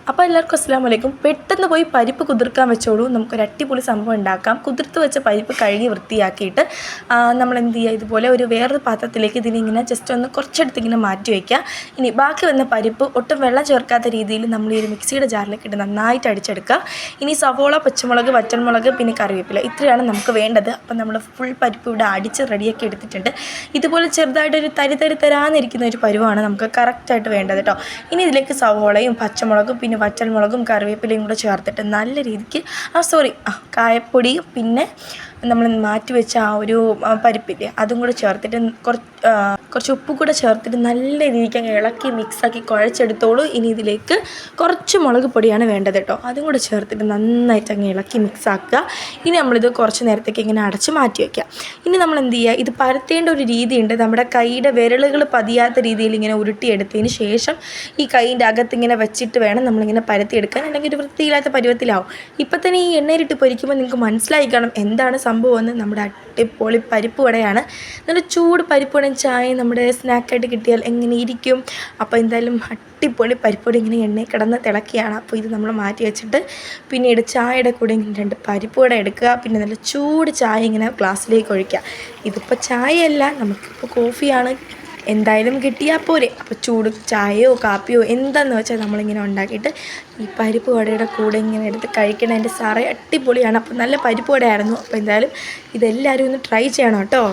അപ്പോൾ എല്ലാവർക്കും അസ്സലാമു അലൈക്കും. പെട്ടെന്ന് പോയി പരിപ്പ് കുതിർക്കാൻ വെച്ചോളൂ. നമുക്കൊരു അടിപൊളി സംഭവം ഉണ്ടാക്കാം. കുതിർത്ത് വെച്ച പരിപ്പ് കഴുകി വൃത്തിയാക്കിയിട്ട് നമ്മൾ എന്ത് ചെയ്യുക, ഇതുപോലെ ഒരു വേറൊരു പാത്രത്തിലേക്ക് ഇതിനിങ്ങനെ ജസ്റ്റ് ഒന്ന് കുറച്ചെടുത്ത് ഇങ്ങനെ മാറ്റി വയ്ക്കുക. ഇനി ബാക്കി വന്ന പരിപ്പ് ഒട്ടും വെള്ളം ചേർക്കാത്ത രീതിയിൽ നമ്മൾ ഈ ഒരു മിക്സിയുടെ ജാറിലേക്ക് ഇട്ട് നന്നായിട്ട് അടിച്ചെടുക്കുക. ഇനി സവോള, പച്ചമുളക്, വറ്റൽമുളക്, പിന്നെ കറിവേപ്പില, ഇത്രയാണ് നമുക്ക് വേണ്ടത്. അപ്പം നമ്മൾ ഫുൾ പരിപ്പ് ഇവിടെ അടിച്ച് റെഡിയാക്കി എടുത്തിട്ടുണ്ട്. ഇതുപോലെ ചെറുതായിട്ടൊരു തരാന്നിരിക്കുന്ന ഒരു പരുവാണ് നമുക്ക് കറക്റ്റായിട്ട് വേണ്ടത് കേട്ടോ. ഇനി ഇതിലേക്ക് സവോളയും പച്ചമുളകും പിന്നെ വറ്റൽമുളകും കറിവേപ്പിലയും കൂടെ ചേർത്തിട്ട് നല്ല രീതിക്ക് കായപ്പൊടിയും പിന്നെ നമ്മൾ മാറ്റി വെച്ച ആ ഒരു പരിപ്പില്ലേ അതും കൂടെ ചേർത്തിട്ട് കുറച്ച് ഉപ്പ് കൂടെ ചേർത്തിട്ട് നല്ല രീതിക്ക് അങ്ങ് ഇളക്കി മിക്സാക്കി കുഴച്ചെടുത്തോളൂ. ഇനി ഇതിലേക്ക് കുറച്ച് മുളക് പൊടിയാണ് വേണ്ടത് കേട്ടോ. അതും കൂടെ ചേർത്തിട്ട് നന്നായിട്ട് അങ്ങ് ഇളക്കി മിക്സാക്കുക. ഇനി നമ്മളിത് കുറച്ച് നേരത്തേക്ക് ഇങ്ങനെ അടച്ച് മാറ്റി വയ്ക്കുക. ഇനി നമ്മൾ എന്ത് ചെയ്യുക, ഇത് പരത്തേണ്ട ഒരു രീതിയുണ്ട്. നമ്മുടെ കൈയുടെ വിരലുകൾ പതിയാത്ത രീതിയിൽ ഇങ്ങനെ ഉരുട്ടിയെടുത്തതിന് ശേഷം ഈ കൈയിൻ്റെ അകത്ത് ഇങ്ങനെ വെച്ചിട്ട് വേണം നമ്മളിങ്ങനെ പരത്തിയെടുക്കാൻ, അല്ലെങ്കിൽ ഒരു വൃത്തിയില്ലാത്ത പരുവത്തിലാവും. ഇപ്പം തന്നെ ഈ എണ്ണയിലിട്ട് പൊരിക്കുമ്പോൾ നിങ്ങൾക്ക് മനസ്സിലായി കാണും എന്താണ് സംഭവം എന്ന്. നമ്മുടെ അടിപൊളി പരിപ്പ് വടയാണ്. നല്ല ചൂട് പരിപ്പ് വടയും ചായയും നമ്മുടെ സ്നാക്കായിട്ട് കിട്ടിയാൽ എങ്ങനെ ഇരിക്കും. അപ്പോൾ എന്തായാലും അടിപൊളി പരിപ്പ് ഇങ്ങനെ എണ്ണയിൽ കിടന്ന് തിളക്കിയാണ്. അപ്പോൾ ഇത് നമ്മൾ മാറ്റി വെച്ചിട്ട് പിന്നീട് ചായയുടെ കൂടെ ഇങ്ങനെ 2 പരിപ്പ് വട എടുക്കുക. പിന്നെ നല്ല ചൂട് ചായ ഇങ്ങനെ ഗ്ലാസ്സിലേക്ക് ഒഴിക്കുക. ഇതിപ്പോൾ ചായയല്ല, നമുക്കിപ്പോൾ കോഫിയാണ് എന്തായാലും കിട്ടിയാൽ പോരെ. അപ്പോൾ ചൂട് ചായയോ കാപ്പിയോ എന്താണെന്ന് വെച്ചാൽ നമ്മളിങ്ങനെ ഉണ്ടാക്കിയിട്ട് ഈ പരിപ്പ് വടയുടെ കൂടെ ഇങ്ങനെ എടുത്ത് കഴിക്കണം. എൻ്റെ സാറേ അടിപൊളിയാണ്. അപ്പോൾ നല്ല പരിപ്പ് വടയായിരുന്നു. അപ്പോൾ എന്തായാലും ഇതെല്ലാവരും ഒന്ന് ട്രൈ ചെയ്യണം കേട്ടോ.